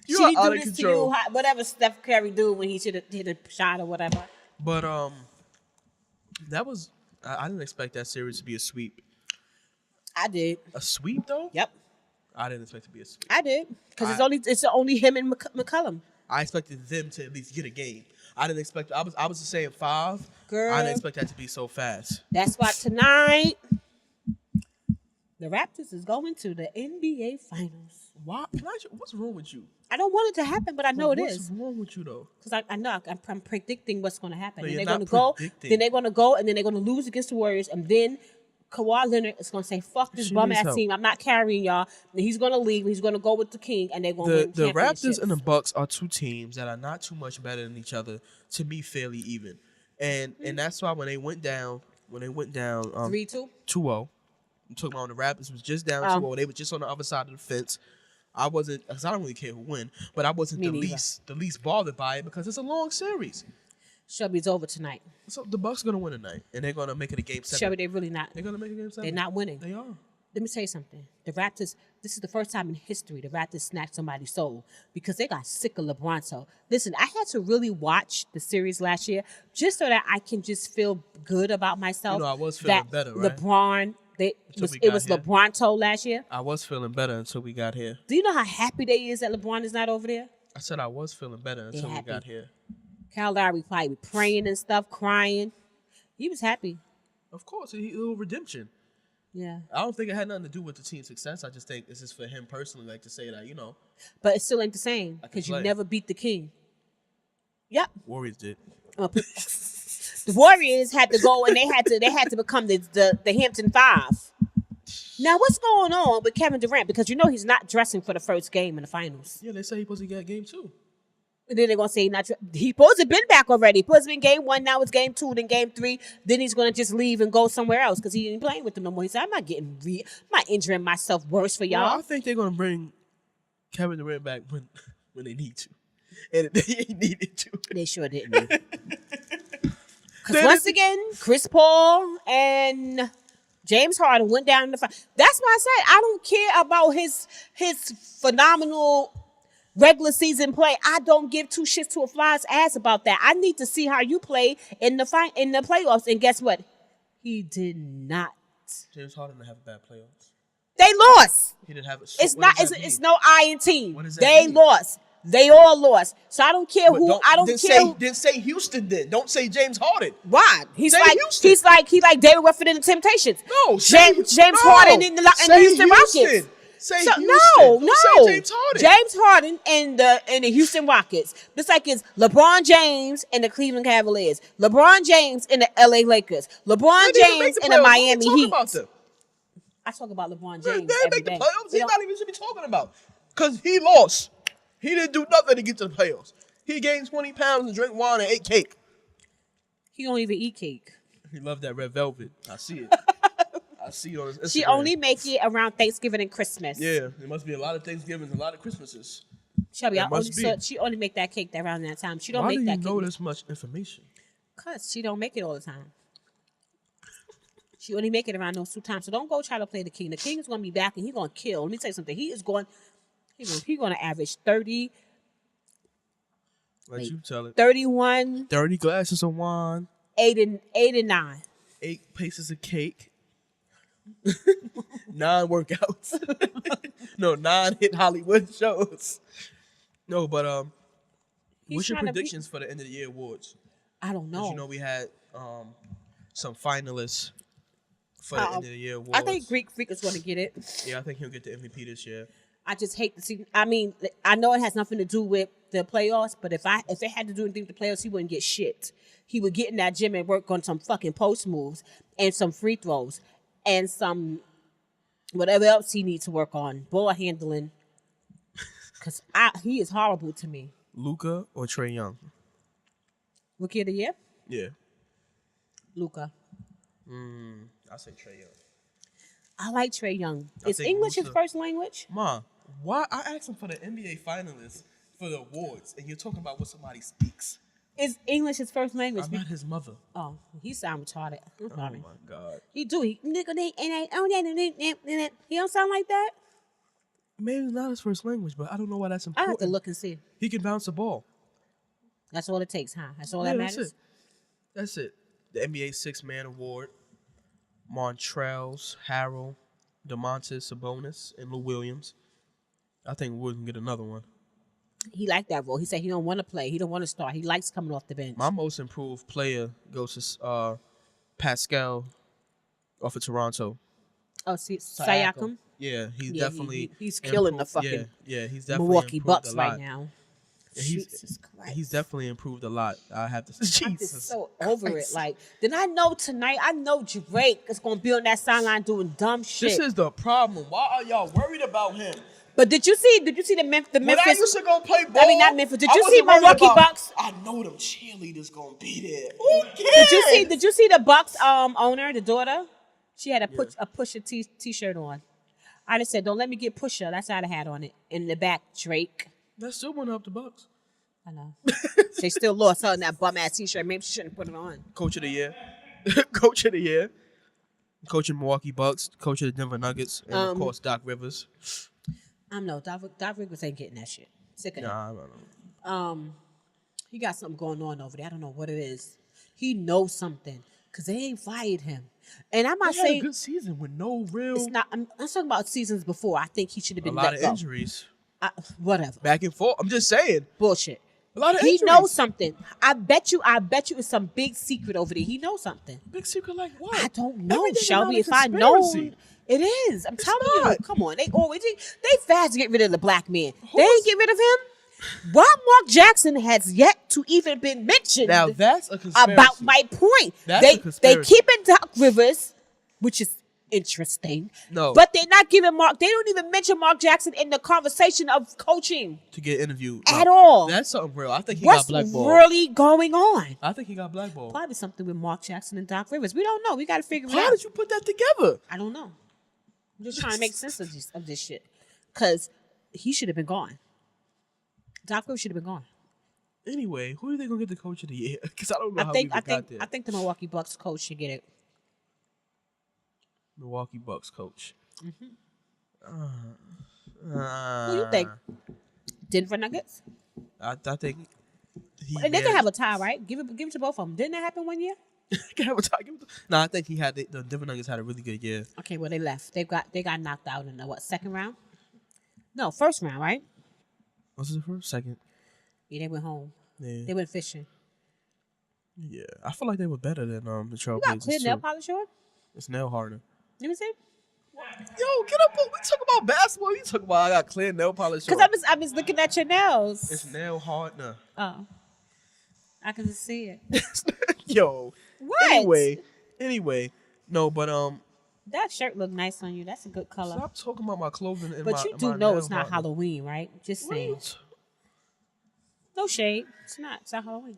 You she are out do of this control. To you, whatever Steph Curry do when he should have hit a shot or whatever. But that was. I didn't expect that series to be a sweep. I did. A sweep, though? Yep. I didn't expect it to be a sweep. I did. Because it's only him and McCollum. I expected them to at least get a game. I didn't expect. I was just saying 5. Girl, I didn't expect that to be so fast. That's why tonight the Raptors is going to the NBA Finals. Why? What's wrong with you? I don't want it to happen, but I know it is. What's wrong with you though? Because I know I'm predicting what's going to happen. No, and you're they're not going to go. predicting. Then they're going to go, and then they're going to lose against the Warriors, and then Kawhi Leonard is going to say, "Fuck this bum ass team. I'm not carrying y'all." And he's going to leave. He's going to go with the King, and they're going to win The championships. Raptors and the Bucks are two teams that are not too much better than each other. To me, fairly even, and that's why when they went down 3-2, 2-0. I'm talking about when the Raptors was just down 2-0. They were just on the other side of the fence. I wasn't, because I don't really care who win, but I wasn't the least bothered by it because it's a long series. Shelby's over tonight. So the Bucks gonna win tonight, and they're gonna make it a game 7. Shelby, they're really not. They're gonna make it a game 7. They're not winning. They are. Let me tell you something. The Raptors, this is the first time in history the Raptors snatched somebody's soul because they got sick of LeBron. So, listen, I had to really watch the series last year just so that I can just feel good about myself. I was feeling better, right? LeBron, it was LeBron last year. I was feeling better until we got here. Do you know how happy they is that LeBron is not over there? I said I was feeling better until we got here. Kyle Lowry probably praying and stuff, crying. He was happy. Of course, a little redemption. Yeah. I don't think it had nothing to do with the team's success. I just think it's just for him personally, like to say that, But it still ain't the same because you never beat the King. Yep. Warriors did. The Warriors had to go and they had to become the Hampton 5. Now what's going on with Kevin Durant? Because he's not dressing for the first game in the finals. Yeah, they say he's supposed to get game 2. And then they're gonna say he's supposed to have been back already. He's supposed to be in game 1, now it's game 2, then game 3. Then he's gonna just leave and go somewhere else because he ain't playing with them no more. He said, I'm not injuring myself worse for y'all. Well, I think they're gonna bring Kevin Durant back when they need to. And they needed to. They sure didn't. Because once again, Chris Paul and James Harden went down in the fight. That's why I said I don't care about his phenomenal regular season play. I don't give 2 shits to a fly's ass about that. I need to see how you play in the playoffs. And guess what? He did not. James Harden didn't have a bad playoffs. They lost. He didn't have it. It's no I in team. What does that they mean? Lost. They all lost. So I don't care who. I don't care. Then say Houston. Then don't say James Harden. Why? He's like David Ruffin in the Temptations. No, James Harden in the Houston Rockets. Say Houston. No. Say James Harden. James Harden and the Houston Rockets. Just like it's LeBron James and the Cleveland Cavaliers. LeBron James and the LA Lakers. LeBron James and the Miami Heat. I talk about LeBron James They every make the day. playoffs. He's not even should be talking about because he lost. He didn't do nothing to get to the playoffs. He gained 20 pounds and drank wine and ate cake. He don't even eat cake. He loved that red velvet. I see it. I see it on his Instagram. She only make it around Thanksgiving and Christmas. Yeah, there must be a lot of Thanksgivings and a lot of Christmases. Shelby, she only make that cake around that time. She don't make that cake. Why do you know this much information? Because she don't make it all the time. She only make it around those 2 times. So don't go try to play the King. The King is going to be back and he's going to kill. Let me tell you something. He's going to average 30. Let you tell it. 31. 30 glasses of wine. 8 and 9. 8 pieces of cake. 9 workouts. No, 9 hit Hollywood shows. No, but what's your predictions for the end of the year awards? I don't know. You know we had some finalists for the end of the year awards. I think Greek Freak is going to get it. Yeah, I think he'll get the MVP this year. I just hate to see. I mean, I know it has nothing to do with the playoffs, but if it had to do anything with the playoffs, he wouldn't get shit. He would get in that gym and work on some fucking post moves and some free throws and some whatever else he needs to work on, ball handling. Because he is horrible to me. Luka or Trae Young? Rookie of the year? Yeah. Luka. I say Trae Young. I like Trae Young. Is English his first language? Ma, why I asked him for the NBA finalists for the awards, and you're talking about what somebody speaks. Is English his first language? I'm not his mother. Oh, he sound retarded. I'm sorry. Oh my God. He do. He don't sound like that. Maybe it's not his first language, but I don't know why that's I important. have to look and see. He can bounce the ball. That's all it takes, huh? That's all that matters? That's it. The NBA 6-Man Award. Montrezl Harrell, DeMontis Sabonis, and Lou Williams. I think Wood can get another one. He liked that role. He said he don't want to play. He don't want to start. He likes coming off the bench. My most improved player goes to Pascal off of Toronto. Oh, Siakam? Yeah, he's definitely he's killing the fucking he's definitely Milwaukee improved Bucks a lot. right now. Jesus Christ. He's definitely improved a lot. I have to say. I'm just so over it. Like, then I know tonight, I know Drake is going to be on that sideline doing dumb shit. This is the problem. Why are y'all worried about him? But did you see the Memphis? When I used to go play ball, I mean, not Memphis. Did you see Milwaukee Bucks? I know them cheerleaders gonna be there. Who cares? Did you see the Bucks owner, the daughter? She had a Pusha t-shirt on. I just said, don't let me get Pusha. That's how I had on it. In the back, Drake. That still went up the Bucks. I know. They still lost her in that bum ass t-shirt. Maybe she shouldn't put it on. Coach of the year. Coach of the year. Coach of Milwaukee Bucks. Coach of the Denver Nuggets. And of course, Doc Rivers. No, Doc Rivers ain't getting that shit. Sick of it. Nah, I don't know. He got something going on over there. I don't know what it is. He knows something because they ain't fired him. And I'm not saying had a good season with no real. It's not. I'm talking about seasons before. I think he should have been a lot let of go. Injuries. Whatever. Back and forth. I'm just saying. Bullshit. A lot of he injuries. knows something. I bet you it's some big secret over there. He knows something. Big secret like what? I don't know, Everything Shelby. is If not a I know, conspiracy. it is. I'm telling you. not. Come on. They fast to get rid of the black man. They ain't get rid of him. Why Mark Jackson has yet to even been mentioned. Now that's a conspiracy. About my point. That's a conspiracy. They keeping Doc Rivers, which is interesting. No. But they're not giving they don't even mention Mark Jackson in the conversation of coaching. To get interviewed. At all. That's something real. I think he What's got blackballed. really going on? I think he got blackballed. Probably something with Mark Jackson and Doc Rivers. We don't know. We got to figure it out. How did you put that together? I don't know. I'm just trying to make sense of this shit. Because he should have been gone. Doc Rivers should have been gone. Anyway, who are they going to get the coach of the year? Because I don't know how we got there. I think the Milwaukee Bucks coach should get it. Milwaukee Bucks coach. Mm-hmm. Who do you think? Denver Nuggets? I think they can have a tie, right? Give it to both of them. Didn't that happen one year? Can have a tie. No, I think the Denver Nuggets had a really good year. Okay, well they left. They got knocked out in the second round? No, first round, right? Was it the first? Second? Yeah, they went home. Yeah. They went fishing. Yeah, I feel like they were better than the Trailblazers. You got clear nail polish on? It's nail hardener. Let me see. Yo, get up! We talk about basketball. You talk about I got clear nail polish on. Because I'm just looking at your nails. It's nail hardener. Oh, I can just see it. Yo. What? Anyway, no, but that shirt look nice on you. That's a good color. Stop talking about my clothing. And but you do know it's not Halloween, right? Just saying. No shade. It's not. It's not Halloween.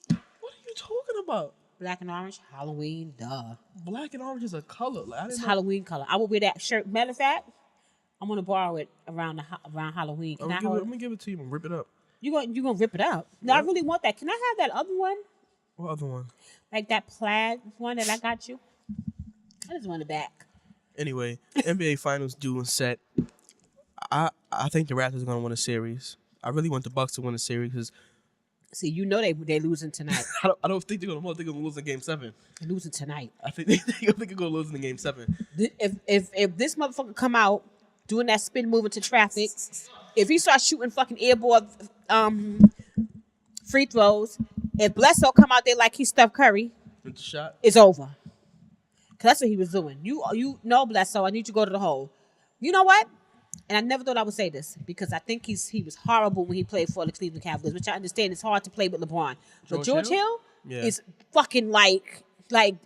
What are you talking about? Black and orange, Halloween, duh. Black and orange is a color. Like, it's Halloween color. I would wear that shirt. Matter of fact, I'm gonna borrow it around Halloween. I'm gonna give it to you and rip it up. You gonna rip it up? No, I really want that. Can I have that other one? What other one? Like that plaid one that I got you. I just want it back. Anyway, NBA Finals due and set. I think the Raptors are gonna win a series. I really want the Bucks to win a series because. See, you know they losing tonight. I don't think they're gonna lose. They're gonna lose in Game 7. They're losing tonight. I think they're gonna lose in Game 7. If this motherfucker come out doing that spin move into traffic, if he starts shooting fucking airborne free throws, if Bledsoe come out there like he's Steph Curry, with the shot, it's over. Cause that's what he was doing. You know Bledsoe, I need you to go to the hole. You know what? And I never thought I would say this because I think he was horrible when he played for the Cleveland Cavaliers, which I understand it's hard to play with LeBron. But George Hill is fucking like where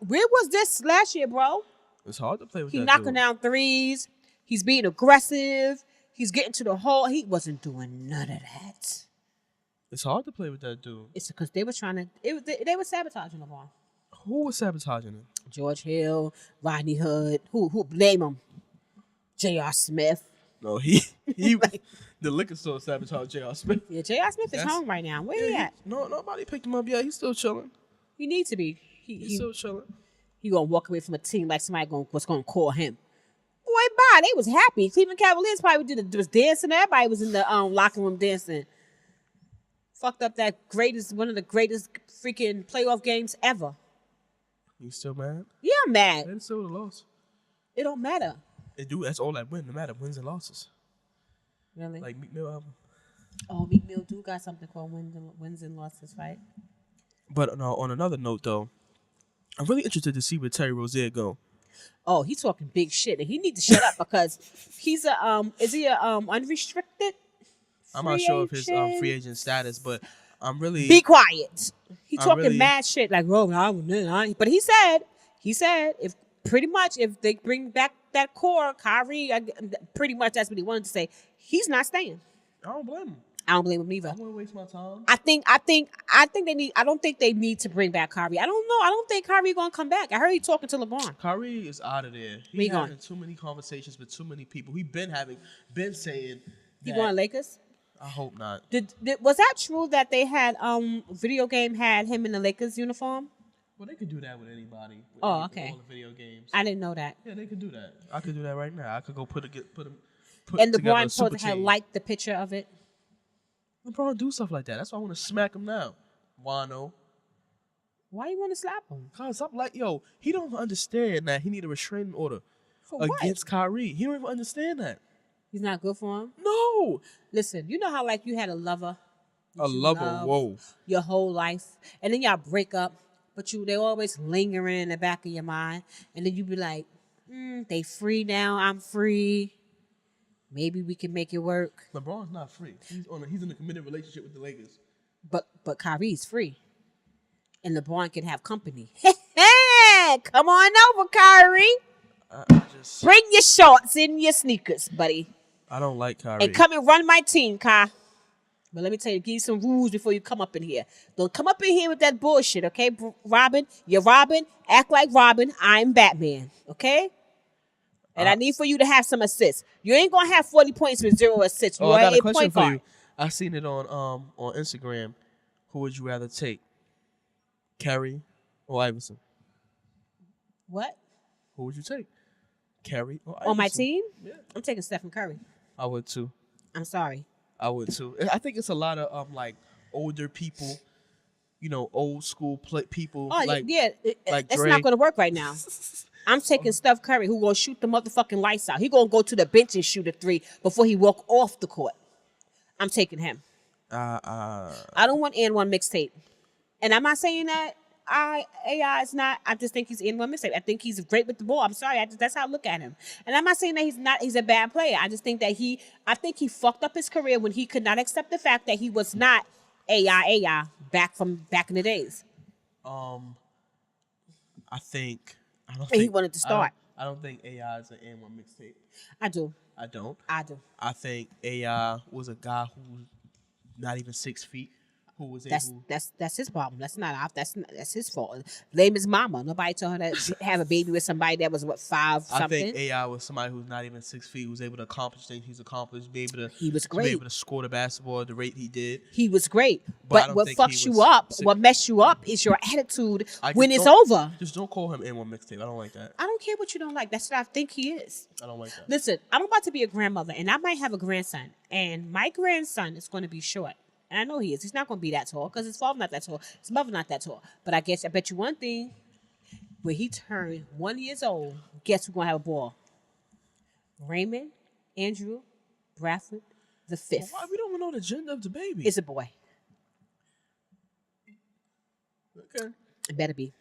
was this last year, bro? It's hard to play with. He knocking down threes. He's being aggressive. He's getting to the hole. He wasn't doing none of that. It's hard to play with that dude. It's because they were they were sabotaging LeBron. Who was sabotaging him? George Hill, Rodney Hood. Who name him? J.R. Smith. No, he the liquor store sabotaged J.R. Smith. Yeah, J.R. Smith is home right now. Where he at? No, nobody picked him up yet. He's still chilling. He needs to be. He's still chilling. He gonna walk away from a team like somebody was gonna call him. Boy, bye. They was happy. Cleveland Cavaliers probably was dancing. Everybody was in the locker room dancing. Fucked up one of the greatest freaking playoff games ever. You still mad? Yeah, I'm mad. They still would have lost. It don't matter. It do. That's all that win. No matter wins and losses. Really? Like Meek Mill album. Oh, Meek Mill do got something called wins and losses, right? But no, on another note, though, I'm really interested to see where Terry Rozier go. Oh, he's talking big shit, and he needs to shut up because he's is he a unrestricted? I'm not sure of his free agent status, but I'm really be quiet. He I'm talking really, mad shit like, oh, but he said if pretty much if they bring back that core, Kyrie, pretty much that's what he wanted to say. He's not staying. I don't blame him. I don't blame him either. I don't want to waste my time. I think they need. I don't think they need to bring back Kyrie. I don't know. I don't think Kyrie gonna come back. I heard he talking to LeBron. Kyrie is out of there. He's having too many conversations with too many people. He been saying. He going Lakers? I hope not. Was that true that they had video game had him in the Lakers uniform? Well, they could do that with anybody. With okay. All the video games. I didn't know that. Yeah, they could do that. I could do that right now. I could go put and LeBron supposed to have liked the picture of it. LeBron do stuff like that. That's why I want to smack him now. Wano. Why you want to slap him? Cause I'm like, he don't understand that he need a restraining order against Kyrie. He don't even understand that. He's not good for him? No. Listen, you know how like you had a lover? Whoa. Your whole life. And then y'all break up, but they're always lingering in the back of your mind. And then you be like, they free now, I'm free. Maybe we can make it work. LeBron's not free. He's in a committed relationship with the Lakers. But Kyrie's free. And LeBron can have company. Come on over, Kyrie. Bring your shorts and your sneakers, buddy. I don't like Kyrie. And come and run my team, Kai. But let me tell you, give you some rules before you come up in here. Don't come up in here with that bullshit, okay? Robin, you're Robin. Act like Robin. I'm Batman, okay? And I need for you to have some assists. You ain't gonna have 40 points with 0 assists. I got a question for you. I seen it on Instagram. Who would you rather take, Curry or Iverson? What? Who would you take, Curry or Iverson? On my team? Yeah. I'm taking Stephen Curry. I would too. I'm sorry. I would too. I think it's a lot of like older people, old school people. Oh like, yeah, like that's Dre. not gonna work right now. I'm taking Steph Curry, who gonna shoot the motherfucking lights out. He gonna go to the bench and shoot a 3 before he walk off the court. I'm taking him. I don't want N1 mixtape, and I'm not saying that AI is not. I just think he's N1 mixtape. I think he's great with the ball. I'm sorry, that's how I look at him. And I'm not saying that he's not. He's a bad player. I just think that he fucked up his career when he could not accept the fact that he was not AI back in the days. I don't think he wanted to start. I don't think AI is an N1 mixtape. I do. I don't. I do. I think AI was a guy who was not even 6 feet, who was able. That's his problem. That's his fault. Blame his mama. Nobody told her to have a baby with somebody that was 5 something. I think AI was somebody who's not even 6 feet, who was able to accomplish things he's accomplished. He was great. To be able to score the basketball at the rate he did. He was great. But what fucks you up, what mess you up, is your attitude when it's over. Just don't call him N1 mixtape. I don't like that. I don't care what you don't like. That's what I think he is. I don't like that. Listen, I'm about to be a grandmother, and I might have a grandson, and my grandson is going to be short. And I know he is. He's not going to be that tall because his father not that tall. His mother not that tall. But I bet you one thing. When he turned 1 year old, guess who's going to have a ball? Raymond, Andrew, Bradford, the 5th. Well, why we don't know the gender of the baby? It's a boy. Okay. It better be.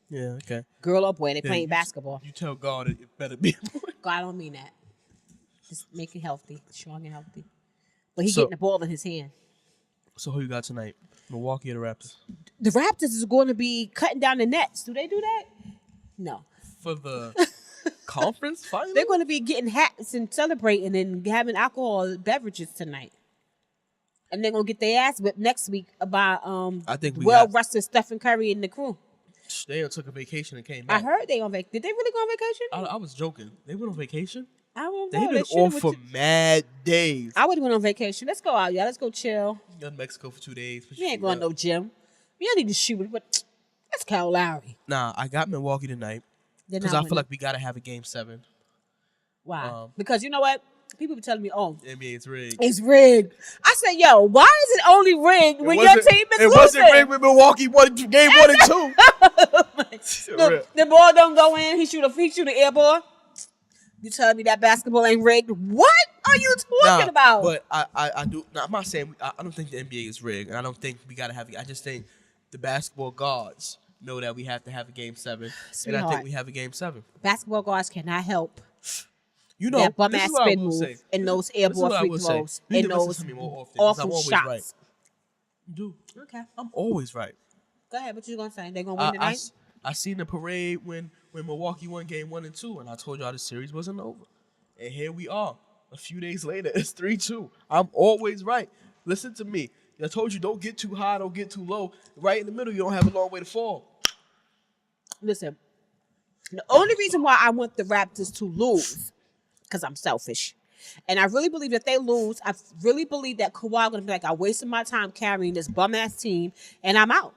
Yeah, okay. Girl or boy, they playing basketball. You tell God it better be a boy. God, I don't mean that. Just make it healthy, strong and healthy. But he's getting the ball in his hand. So who you got tonight? Milwaukee or the Raptors? The Raptors is going to be cutting down the nets. Do they do that? No. For the conference finals? They're going to be getting hats and celebrating and having alcohol beverages tonight. And they're going to get their ass whipped next week about rested Stephen Curry and the crew. They took a vacation and came back. I heard they on vacation. Did they really go on vacation? I was joking. They went on vacation? I don't know. They've been off for mad days. I would have went on vacation. Let's go out, y'all. Let's go chill. Go to Mexico for 2 days. We ain't going to no gym. We don't need to shoot, but that's Kyle Lowry. Nah, I got Milwaukee tonight because I feel like we got to have a Game 7. Why? Because you know what? People be telling me, NBA is rigged. It's rigged. I said, yo, why is it only rigged when your team is losing? It wasn't rigged when Milwaukee won Game 1 and 2. The ball don't go in. He shoot an air ball. You telling me that basketball ain't rigged? What are you talking about? But I do. Now, I'm not saying I don't think the NBA is rigged, and I don't think we gotta have. I just think the basketball gods know that we have to have a game 7, Sweetheart, and I think we have a game 7. Basketball guards cannot help. You know, that bum ass spin move and those air ball free throws and those awful shots. Right. You do. Okay, I'm always right. Go ahead. What you gonna say? They gonna win tonight? I seen the parade when Milwaukee won game 1 and 2, and I told y'all the series wasn't over. And here we are. A few days later, it's 3-2. I'm always right. Listen to me. I told you, don't get too high, don't get too low. Right in the middle, you don't have a long way to fall. Listen, the only reason why I want the Raptors to lose, because I'm selfish. And I really believe that they lose. I really believe that Kawhi going to be like, I wasted my time carrying this bum-ass team, and I'm out.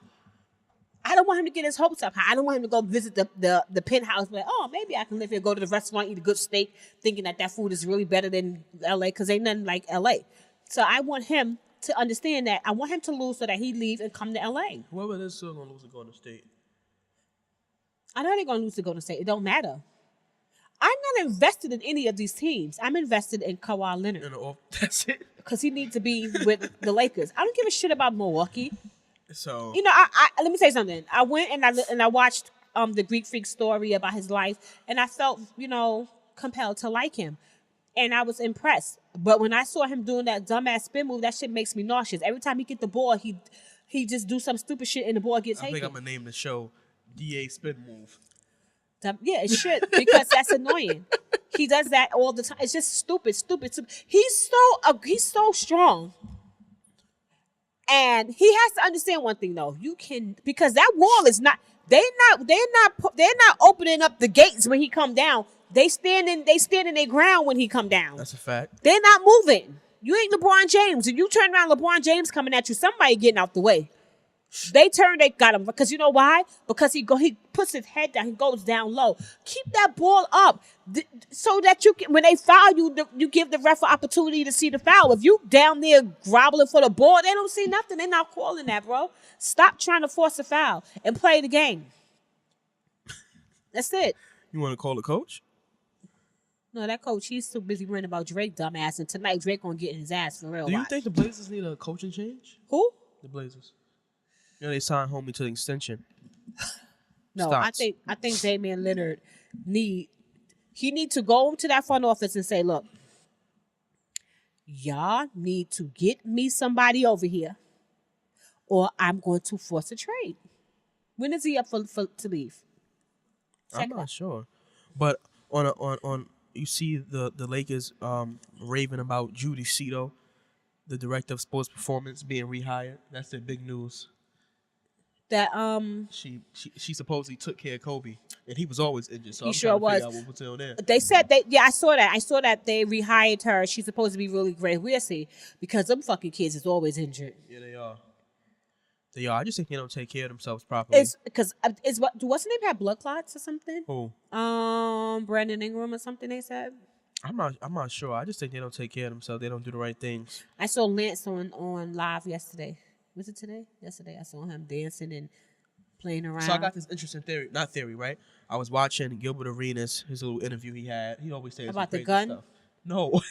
I don't want him to get his hopes up high. I don't want him to go visit the penthouse. Like, oh, maybe I can live here, go to the restaurant, eat a good steak, thinking that food is really better than L.A. because ain't nothing like L.A. So I want him to understand that. I want him to lose so that he leave and come to L.A. Whoever is still going to lose to Golden State. I know they're going to lose to Golden State. It don't matter. I'm not invested in any of these teams. I'm invested in Kawhi Leonard. That's it. Because he needs to be with the Lakers. I don't give a shit about Milwaukee. So I let me say something. I went and I watched the Greek Freak story about his life, and I felt compelled to like him, and I was impressed. But when I saw him doing that dumbass spin move, that shit makes me nauseous. Every time he get the ball, he just do some stupid shit and the ball gets taken. I think I'm gonna name the show DA Spin Move. Yeah, it should, because that's annoying. He does that all the time. It's just stupid. He's so strong. And he has to understand one thing though. Because that wall is not. They're not opening up the gates when he come down. They stand in their ground when he come down. That's a fact. They're not moving. You ain't LeBron James. If you turn around, LeBron James coming at you, somebody getting out the way. They got him because you know why? Because he puts his head down, he goes down low. Keep that ball up so that when they foul you, you give the ref an opportunity to see the foul. If you down there groveling for the ball, they don't see nothing. They're not calling that, bro. Stop trying to force a foul and play the game. That's it. You want to call the coach? No, that coach, he's too busy worrying about Drake, dumbass. And tonight, Drake gonna get in his ass for real. Do you think the Blazers need a coaching change? Who? The Blazers. They signed homie to the extension. No, Stotts. I think Damian Lillard need to go to that front office and say, look, y'all need to get me somebody over here, or I'm going to force a trade. When is he up for to leave? I'm not sure, but on you see the Lakers raving about Judy Cito, the director of sports performance, being rehired. That's their big news. That she supposedly took care of Kobe, and he was always injured. So he I'm sure was. What was on there. They said I saw that. I saw that they rehired her. She's supposed to be really great. We'll see, because them fucking kids is always injured. Yeah, they are. They are. I just think they don't take care of themselves properly. It's because what's the name, have blood clots or something? Who? Brandon Ingram or something. They said. I'm not sure. I just think they don't take care of themselves. They don't do the right things. I saw Lance on live yesterday. Was it today? Yesterday. I saw him dancing and playing around. So I got this interesting theory. Not theory, right? I was watching Gilbert Arenas, his little interview he had. He always says about the gun. Stuff. No.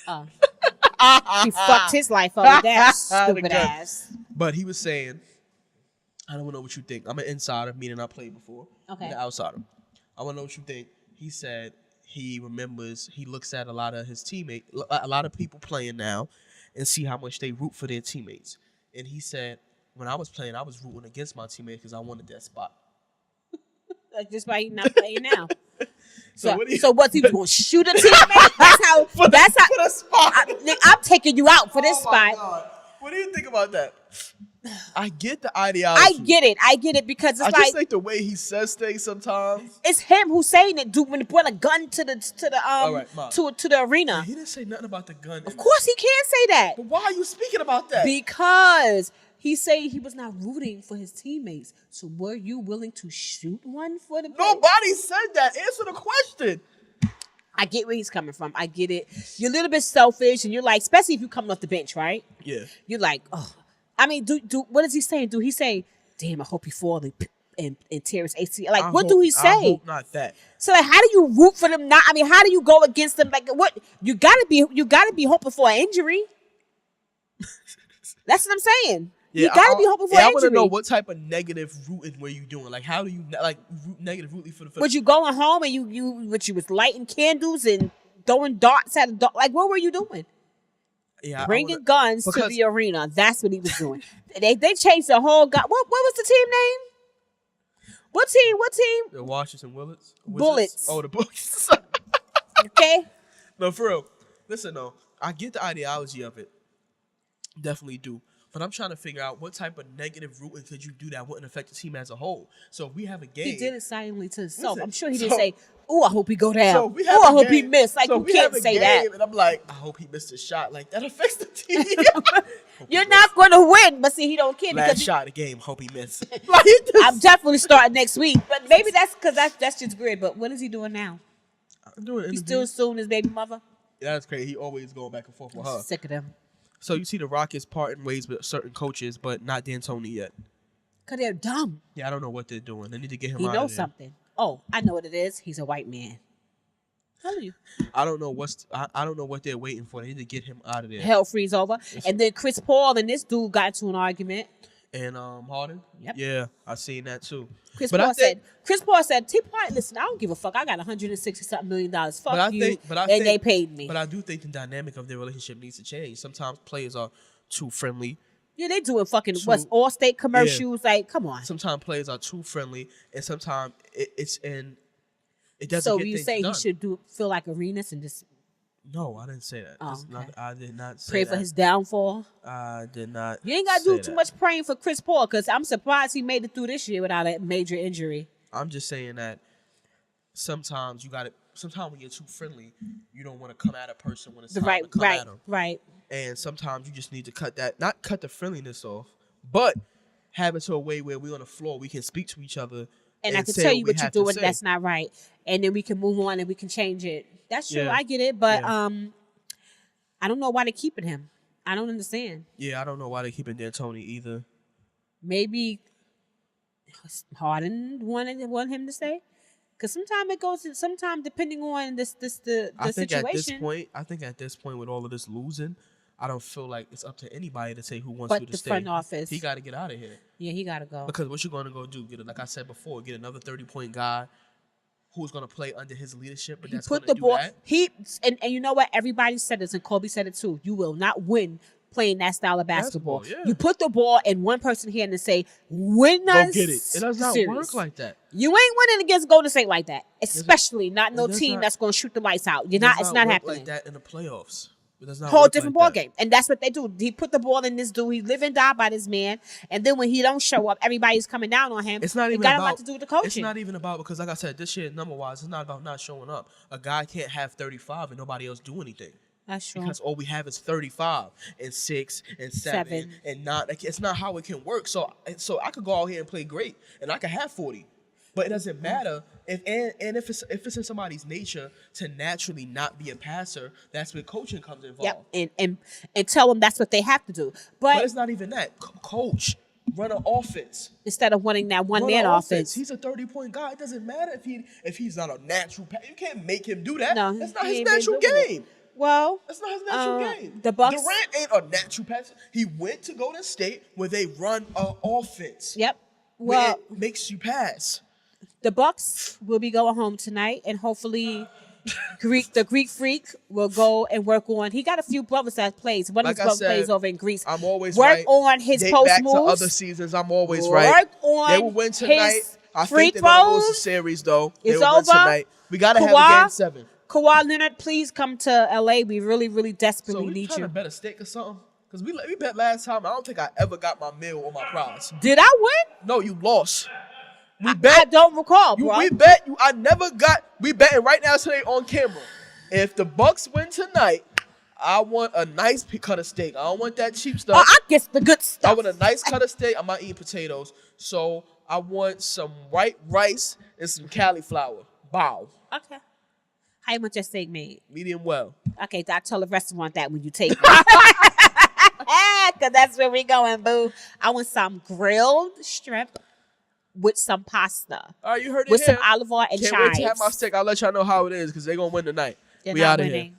He fucked his life up with that stupid ass. But he was saying, I don't know what you think. I'm an insider, meaning I played before. Okay. I'm an outsider. I want to know what you think. He said he looks at a lot of his teammates, a lot of people playing now, and see how much they root for their teammates. And he said, when I was playing, I was rooting against my teammates because I wanted that spot. That's just why he's not playing now. So what's he going to shoot a teammate? That's how. For the spot. I'm taking you out for this spot. God. What do you think about that? I get the ideology. I get it because it's I just think the way he says things sometimes. It's him who's saying it, dude. When he brought a gun to the to the arena. He didn't say nothing about the gun. Of course, he can't say that. But why are you speaking about that? Because he's saying he was not rooting for his teammates. So were you willing to shoot one for the? Nobody said that. Answer the question. I get where he's coming from. I get it. You're a little bit selfish, and you're like, especially if you coming off the bench, right? Yeah. You're like, oh. I mean, what is he saying? Do he say, damn, I hope he falling? and tear his ACL. Like, what do he say? I hope not that. So, like, how do you root for them? How do you go against them? Like, what you gotta be hoping for an injury. That's what I'm saying. Yeah, you gotta be hoping for an injury. I want to know what type of negative rooting were you doing? Like, how do you negative rooting for the? Was you going home and you was lighting candles and throwing darts at the dog? Like, what were you doing? Yeah, bringing guns to the arena. That's what he was doing. They changed the whole gun. What was the team name? What team? The Washington Bullets. Bullets. Oh, the Bullets. Okay. No, for real. Listen, though, I get the ideology of it. Definitely do. But I'm trying to figure out what type of negative rooting could you do that wouldn't affect the team as a whole. So if we have a game. He did it silently to himself. Listen, I'm sure he didn't say, "Oh, I hope he go down. I hope he missed." Like, you can't say that. And I'm like, I hope he missed a shot. Like, that affects the team. You're not going to win. But see, he don't care. Last shot of the game. Hope he missed. I'm definitely starting next week. But maybe that's because that's just great. But what is he doing now? I'm doing it. He's still suing his baby mother? That's crazy. He always going back and forth with her. Sick of them. So you see the Rockets parting ways with certain coaches, but not D'Antoni yet. Because they're dumb. Yeah, I don't know what they're doing. They need to get him out of there. He knows something. Oh, I know what it is. He's a white man. Tell you. I don't know what they're waiting for. They need to get him out of there. Hell freeze over. And then Chris Paul and this dude got into an argument. And Harden? Yep. Yeah, I seen that too. Chris Paul said, listen, I don't give a fuck. I got $160-something million. Fuck you. And they paid me. But I do think the dynamic of their relationship needs to change. Sometimes players are too friendly. Yeah, they doing fucking All-State commercials. Yeah. Like, come on. Sometimes players are too friendly, and sometimes it doesn't get things done. So you say he should feel like Arenas and just... No, I didn't say that. Oh, okay. I did not say Pray that. for his downfall? I did not. You ain't got to do too much praying for Chris Paul, because I'm surprised he made it through this year without a major injury. I'm just saying that sometimes when you're too friendly, you don't want to come at a person when it's time to come at them. Right. And sometimes you just need to not cut the friendliness off, but have it to a way where we're on the floor, we can speak to each other. And I can tell you what you're doing that's not right. And then we can move on and we can change it. That's true. Yeah. I get it. But I don't know why they're keeping him. I don't understand. Yeah, I don't know why they're keeping D'Antoni either. Maybe Harden want him to stay? Because sometimes depending on the situation. I think at this point with all of this losing, I don't feel like it's up to anybody to say who wants you to stay. But the front office. He got to get out of here. Yeah, he got to go. Because what you going to go do? Like I said before, get another 30-point guy who's going to play under his leadership, but that's going to do that. And you know what? Everybody said this, and Kobe said it too. You will not win playing that style of basketball. Yeah. You put the ball in one person's hand and say, win us. Go get it. It does not work like that. You ain't winning against Golden State like that, especially not no team that's going to shoot the lights out. It's not happening like that in the playoffs. Whole different ball game, and that's what they do. He put the ball in this dude. He live and die by this man, and then when he don't show up, everybody's coming down on him. It's not even got a lot to do with the coaching. It's not even about, because like I said, this year number wise, it's not about not showing up. A guy can't have 35 and nobody else do anything. That's true. Because all we have is 35 and 6 and 7 and 9. Like, it's not how it can work. So I could go out here and play great, and I could have 40. But it doesn't matter if it's in somebody's nature to naturally not be a passer. That's where coaching comes involved. Yep, and tell them that's what they have to do. But it's not even that. Coach, run an offense instead of running that one-man offense. He's a 30-point guy. It doesn't matter if he's not a natural passer. You can't make him do that. No, that's not his natural game. Well, that's not his natural game. The Bucks. Durant ain't a natural passer. He went to Golden State where they run an offense. Yep. Well, it makes you pass. The Bucks will be going home tonight, and hopefully the Greek Freak will go and work on. He got a few brothers that plays. One of his brothers plays over in Greece. I'm always work on his Date post back moves. To other seasons, I'm always right. Work on they will win tonight. I free think they're going to throws. lose the series, though. It's they will over. Win tonight. We got to have a game 7. Kawhi Leonard, please come to LA. We really, really desperately need you. So we trying to bet a steak or something? Because we bet last time. I don't think I ever got my meal or my prize. Did I win? No, you lost. We bet. I don't recall, bro. We bet you. I never got. We betting right now today on camera. If the Bucks win tonight, I want a nice cut of steak. I don't want that cheap stuff. Oh, I guess the good stuff. I want a nice cut of steak. I'm not eating potatoes, so I want some white rice and some cauliflower. Bow. Okay. How you want your steak made? Medium well. Okay, I tell the restaurant that when you take me. Because that's where we going, boo. I want some grilled shrimp with some pasta. All right, you heard it with here. some olive oil and Can't chives. wait to have my steak. I'll let y'all know how it is because they're gonna win tonight. They're we not out of winning. here.